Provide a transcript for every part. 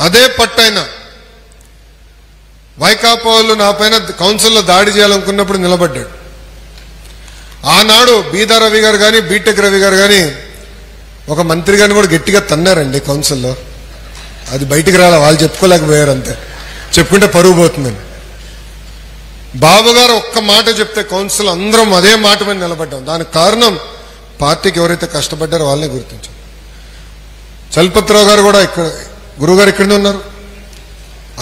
అదే పట్టైన వైకాపా వాళ్ళు నా పైన కౌన్సిల్లో దాడి చేయాలనుకున్నప్పుడు నిలబడ్డాడు. ఆనాడు బీదా రవి గారు కానీ బీటెక్ రవి గారు కానీ ఒక మంత్రి గారిని కూడా గట్టిగా తన్నారండి కౌన్సిల్లో. అది బయటికి రాలే, వాళ్ళు చెప్పుకోలేకపోయారు అంతే, చెప్పుకుంటే పరుగు పోతుందని. బాబు గారు ఒక్క మాట చెప్తే కౌన్సిల్ అందరం అదే మాట మీద నిలబడ్డాం. దానికి కారణం పార్టీకి ఎవరైతే కష్టపడ్డారో వాళ్ళనే గుర్తించాం. చలపతిరావు గారు కూడా ఇక్కడ, గురువుగారు ఇక్కడనే ఉన్నారు,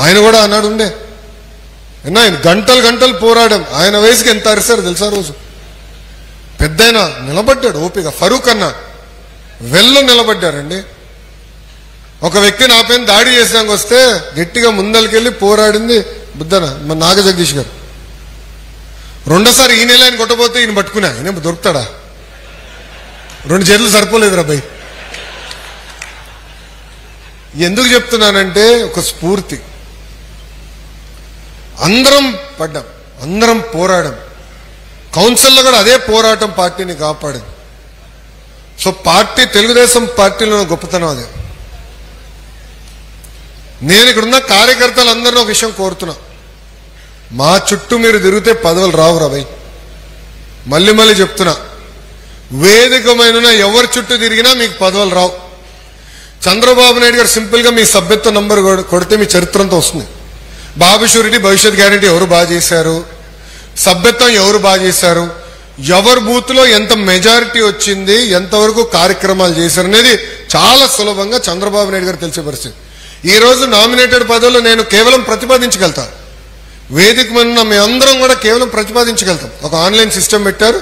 ఆయన కూడా అన్నాడు ఉండే. ఆయన గంటలు గంటలు పోరాడాం. ఆయన వయసుకి ఎంత అరిశారు తెలుసా రోజు. పెద్దయినా నిలబడ్డాడు ఓపిక. ఫరూక్ అన్న వెళ్ళు నిలబడ్డారండి. ఒక వ్యక్తి నా పైన దాడి చేసాక వస్తే గట్టిగా ముందరికెళ్ళి పోరాడింది బుద్ధన మన నాగ జగదీష్ గారు. రెండోసారి ఈ నెల ఆయన కొట్టబోతే ఈయన పట్టుకున్నా, ఈయన దొరుకుతాడా? 2 చేతులు సరిపోలేదు రాబాయ్. ఎందుకు చెప్తున్నానంటే ఒక స్ఫూర్తి. అందరం పడ్డాం, అందరం పోరాడాం. కౌన్సిల్లో కూడా అదే పోరాటం పార్టీని కాపాడింది. సో పార్టీ, తెలుగుదేశం పార్టీలో గొప్పతనం అదే. నేను ఇక్కడున్న కార్యకర్తలందరినీ ఒక విషయం కోరుతున్నా. మా చుట్టూ మీరు తిరిగితే పదవులు రావు రాబాయ్. మళ్ళీ మళ్ళీ చెప్తున్నా, వేదికమైన ఎవరి చుట్టూ తిరిగినా మీకు పదవులు రావు. చంద్రబాబు నాయుడు గారు సింపుల్ గా మీ సభ్యత్వ నంబర్ కొడితే మీ చరిత్ర అంతా వస్తుంది. బాబు షూరిటీ, భవిష్యత్ గ్యారంటీ ఎవరు బాగా చేశారు, సభ్యత్వం ఎవరు బాగా చేశారు, ఎవరి బూత్ లో ఎంత మెజారిటీ వచ్చింది, ఎంతవరకు కార్యక్రమాలు చేశారు అనేది చాలా సులభంగా చంద్రబాబు నాయుడు గారు తెలిసే పరిస్థితి. ఈ రోజు నామినేటెడ్ పదవులు నేను కేవలం ప్రతిపాదించగలుగుతా. వేదిక మీద మీ అందరం కూడా కేవలం ప్రతిపాదించగలుగుతాం. ఒక ఆన్లైన్ సిస్టమ్ పెట్టారు,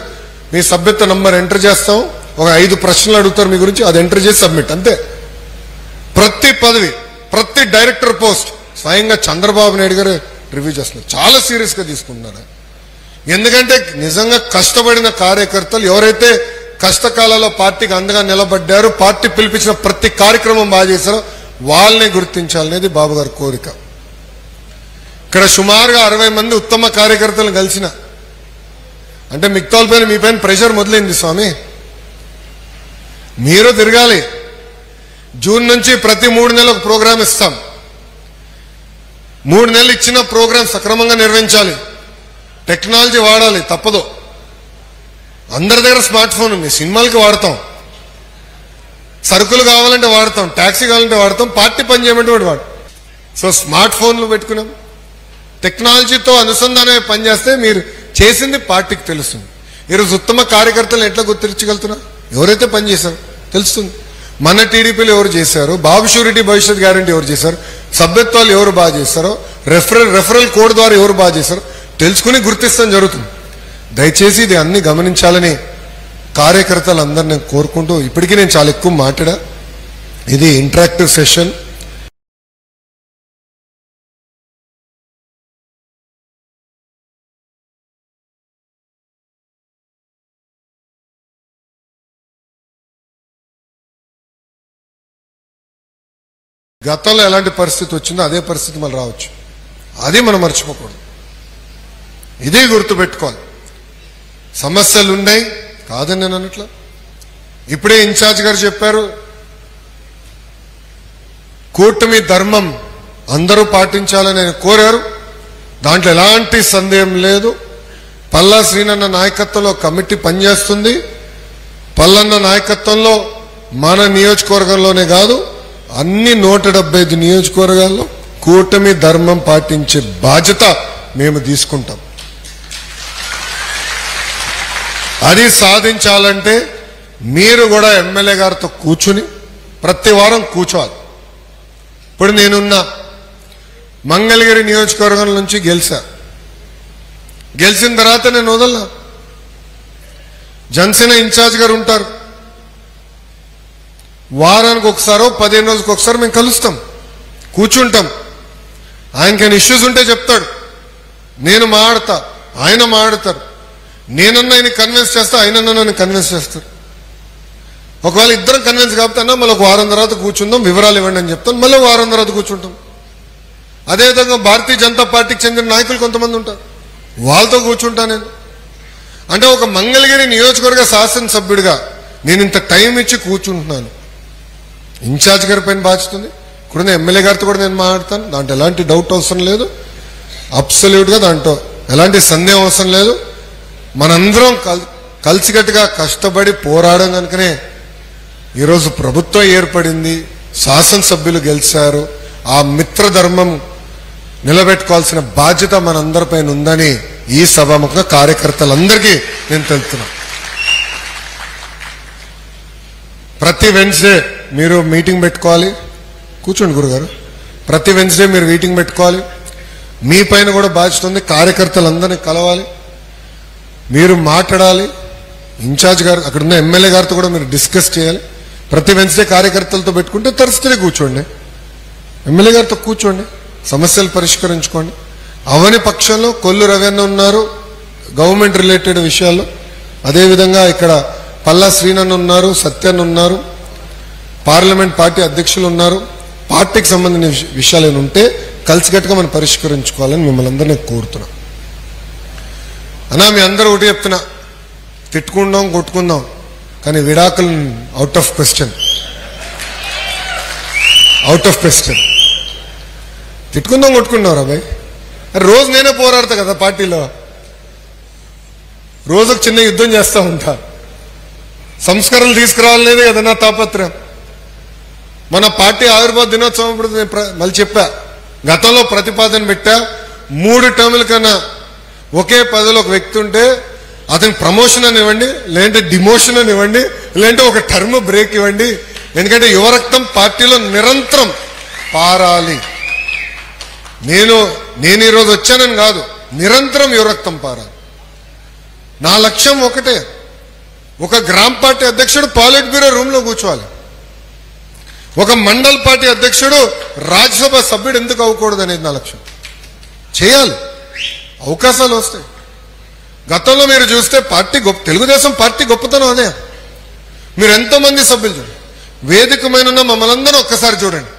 మీ సభ్యత్వ నంబర్ ఎంటర్ చేస్తాం, ఒక 5 ప్రశ్నలు అడుగుతారు మీ గురించి, అది ఎంటర్ చేసి సబ్మిట్ అంతే. ప్రతి పదవి, ప్రతి డైరెక్టర్ పోస్ట్ స్వయంగా చంద్రబాబు నాయుడు గారు రివ్యూ చేస్తున్నారు. చాలా సీరియస్ గా తీసుకుంటున్నారు. ఎందుకంటే నిజంగా కష్టపడిన కార్యకర్తలు ఎవరైతే కష్టకాలంలో పార్టీకి అండగా నిలబడ్డారో, పార్టీ పిలిపించిన ప్రతి కార్యక్రమం బాగా చేశారో వాళ్ళని గుర్తించాలనేది బాబు గారి కోరిక. ఇక్కడ సుమారుగా 60 మంది ఉత్తమ కార్యకర్తలను కలిసిన, అంటే మిగతా పైన మీ పైన ప్రెషర్ మొదలైంది స్వామి. మీరు తిరగాలి. జూన్ నుంచి ప్రతి 3 నెలలకు ప్రోగ్రాం ఇస్తాం. 3 నెలలు ఇచ్చిన ప్రోగ్రాం సక్రమంగా నిర్వహించాలి. టెక్నాలజీ వాడాలి, తప్పదు. అందరి దగ్గర స్మార్ట్ ఫోన్ ఉంది, సినిమాలకి వాడతాం, సరుకులు కావాలంటే వాడతాం, ట్యాక్సీ కావాలంటే వాడతాం, పార్టీ పని చేయమంటే వాడు. సో స్మార్ట్ ఫోన్లు పెట్టుకున్నాం, టెక్నాలజీతో అనుసంధానమే పనిచేస్తే మీరు చేసింది పార్టీకి తెలుస్తుంది. ఈరోజు ఉత్తమ కార్యకర్తలను ఎట్లా గుర్తించగలుగుతున్నా? ఎవరైతే పనిచేశారో తెలుస్తుంది. మన టీడీపీలో ఎవరు చేశారు, బాబు షూరిటీ, భవిష్యత్ గ్యారంటీ ఎవరు చేశారు, సభ్యత్వాలు ఎవరు బాగా చేశారో, రెఫరల్ కోడ్ ద్వారా ఎవరు బాగా చేశారో తెలుసుకుని గుర్తిస్తాం జరుగుతుంది. దయచేసి ఇది అన్ని గమనించాలని కార్యకర్తలందరినీ కోరుకుంటూ, ఇప్పటికీ నేను చాలా ఎక్కువ మాట్లాడా. ఇది ఇంటరాక్టివ్ సెషన్. గతంలో ఎలాంటి పరిస్థితి వచ్చిందో అదే పరిస్థితి మళ్ళీ రావచ్చు. అది మనం మర్చిపోకూడదు. ఇదే గుర్తుపెట్టుకోవాలి. సమస్యలు ఉన్నాయి కాదని నేను అన్నట్లా. ఇప్పుడే ఇన్ఛార్జ్ గారు చెప్పారు, కూటమి ధర్మం అందరూ పాటించాలని ఆయన కోరారు. దాంట్లో ఎలాంటి సందేహం లేదు. పల్లా శ్రీనన్న నాయకత్వంలో కమిటీ పనిచేస్తుంది. పల్లన్న నాయకత్వంలో మన నియోజకవర్గంలోనే కాదు, అన్ని 175 నియోజకవర్గాల్లో కూటమి ధర్మం పాటించే బాధ్యత మేము తీసుకుంటాం. అది సాధించాలంటే మీరు కూడా ఎమ్మెల్యే గారితో కూర్చుని ప్రతి వారం కూర్చోవాలి. ఇప్పుడు నేనున్న మంగళగిరి నియోజకవర్గం నుంచి గెలిచిన తర్వాత నేను వదలనా. జనసేన ఇన్ఛార్జ్ గారు ఉంటారు, వారానికి ఒకసారో 15 రోజులకు ఒకసారి మేము కలుస్తాం, కూర్చుంటాం. ఆయనకైనా ఇష్యూస్ ఉంటే చెప్తాడు, నేను మాట్లాడతా, ఆయన మాట్లాడతారు. నేనన్నా ఆయన కన్విన్స్ చేస్తా, ఆయనన్నా నన్ను కన్విన్స్ చేస్తారు. ఒకవేళ ఇద్దరం కన్విన్స్ కాకపోతే మళ్ళీ ఒక వారం తర్వాత కూర్చుందాం, వివరాలు ఇవ్వండి అని చెప్తాను, మళ్ళీ వారం తర్వాత కూర్చుంటాం. అదేవిధంగా భారతీయ జనతా పార్టీకి చెందిన నాయకులు కొంతమంది ఉంటారు, వాళ్ళతో కూర్చుంటా నేను. అంటే ఒక మంగళగిరి నియోజకవర్గ శాసనసభ్యుడిగా నేను ఇంత టైం ఇచ్చి కూర్చుంటున్నాను. ఇన్ఛార్జ్ గారి పైన బాధ్యత ఉంది, ఇక్కడున్న ఎమ్మెల్యే గారితో కూడా నేను మాట్లాడతాను, దాంట్లో ఎలాంటి డౌట్ అవసరం లేదు. అబ్సల్యూట్గా దాంట్లో ఎలాంటి సందేహం అవసరం లేదు. మనందరం కలిసికట్టుగా కష్టపడి పోరాడడం కనుకనే ఈరోజు ప్రభుత్వం ఏర్పడింది, శాసనసభ్యులు గెలిచారు. ఆ మిత్రధర్మం నిలబెట్టుకోవాల్సిన బాధ్యత మనందరిపైన ఉందని ఈ సభాముఖంగా కార్యకర్తలందరికీ నేను తెలుపుతున్నా. ప్రతి వెన్స్డే మీరు మీటింగ్ పెట్టుకోవాలి. కూర్చోండి గురుగారు. ప్రతి వెన్స్డే మీరు మీటింగ్ పెట్టుకోవాలి. మీ పైన కూడా బాధ్యత ఉంది. కార్యకర్తలందరినీ కలవాలి, మీరు మాట్లాడాలి. ఇన్ఛార్జ్ గారు, అక్కడ ఉన్న ఎమ్మెల్యే గారితో కూడా మీరు డిస్కస్ చేయాలి. ప్రతి వెన్స్డే కార్యకర్తలతో పెట్టుకుంటే థర్స్డే కూర్చోండి, ఎమ్మెల్యే గారితో కూర్చోండి, సమస్యలు పరిష్కరించుకోండి. అవని పక్షంలో కొల్లు రవీణ ఉన్నారు గవర్నమెంట్ రిలేటెడ్ విషయాల్లో, అదేవిధంగా ఇక్కడ పల్లా శ్రీనన్ ఉన్నారు, సత్యన్ ఉన్నారు, పార్లమెంట్ పార్టీ అధ్యక్షులు ఉన్నారు. పార్టీకి సంబంధించిన విషయాలు ఏమైనా ఉంటే కలిసికట్టుగా మనం పరిష్కరించుకోవాలని మిమ్మల్ని అందరినీ కోరుతున్నా. అన్నా మీ అందరూ ఒకటి చెప్తున్నా, తిట్టుకుందాం కొట్టుకుందాం కానీ విడాకులు అవుట్ ఆఫ్ క్వశ్చన్. తిట్టుకుందాం కొట్టుకుందాం రాబాయ్. రోజు నేనే పోరాడతా కదా పార్టీలో, రోజుకు చిన్న యుద్ధం చేస్తూ ఉంటా. సంస్కరణలు తీసుకురావాలనేది కదా నా తాపత్రయం. మన పార్టీ ఆవిర్భావ దినోత్సవం ఇప్పుడు మళ్ళీ చెప్పా, గతంలో ప్రతిపాదన పెట్టా, 3 టర్ముల కన్నా ఒకే పదవిలో ఒక వ్యక్తి ఉంటే అతనికి ప్రమోషన్ అని ఇవ్వండి, లేదంటే డిమోషన్ అని ఇవ్వండి, లేదంటే ఒక టర్మ్ బ్రేక్ ఇవ్వండి. ఎందుకంటే యువరక్తం పార్టీలో నిరంతరం పారాలి. నేను ఈరోజు వచ్చానని కాదు, నిరంతరం యువరక్తం పారాలి. నా లక్ష్యం ఒకటే, ఒక గ్రామ పార్టీ అధ్యక్షుడు పాలిట్ బ్యూరో రూమ్ లో కూర్చోవాలి, ఒక మండల్ పార్టీ అధ్యక్షుడు రాజ్యసభ సభ్యుడు ఎందుకు అవ్వకూడదు అనేది నా లక్ష్యం. చేయాలి, అవకాశాలు వస్తాయి. గతంలో మీరు చూస్తే పార్టీ తెలుగుదేశం పార్టీ గొప్పతనం అదే. మీరు ఎంతమంది సభ్యులు చూడండి, వేదికమైన మమ్మల్ని అందరూ ఒక్కసారి చూడండి,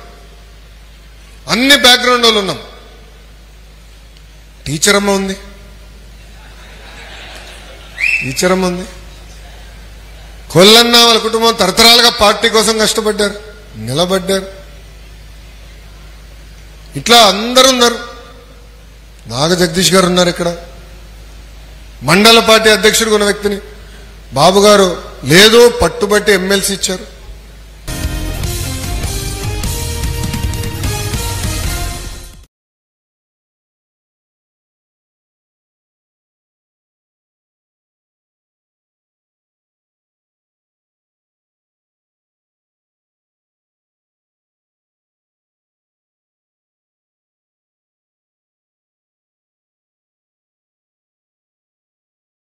అన్ని బ్యాక్గ్రౌండ్ వాళ్ళు ఉన్నాం. టీచర్ అమ్మ ఉంది, కొల్లన్న వాళ్ళ కుటుంబం తరతరాలుగా పార్టీ కోసం కష్టపడ్డారు, నిలబడ్డారు. ఇట్లా అందరు ఉన్నారు. నాగ జగదీష్ గారు ఉన్నారు ఇక్కడ, మండల పార్టీ అధ్యక్షుడు ఉన్న వ్యక్తిని. బాబు గారు లేదు పట్టుబట్టి ఎమ్మెల్సీ ఇచ్చారు.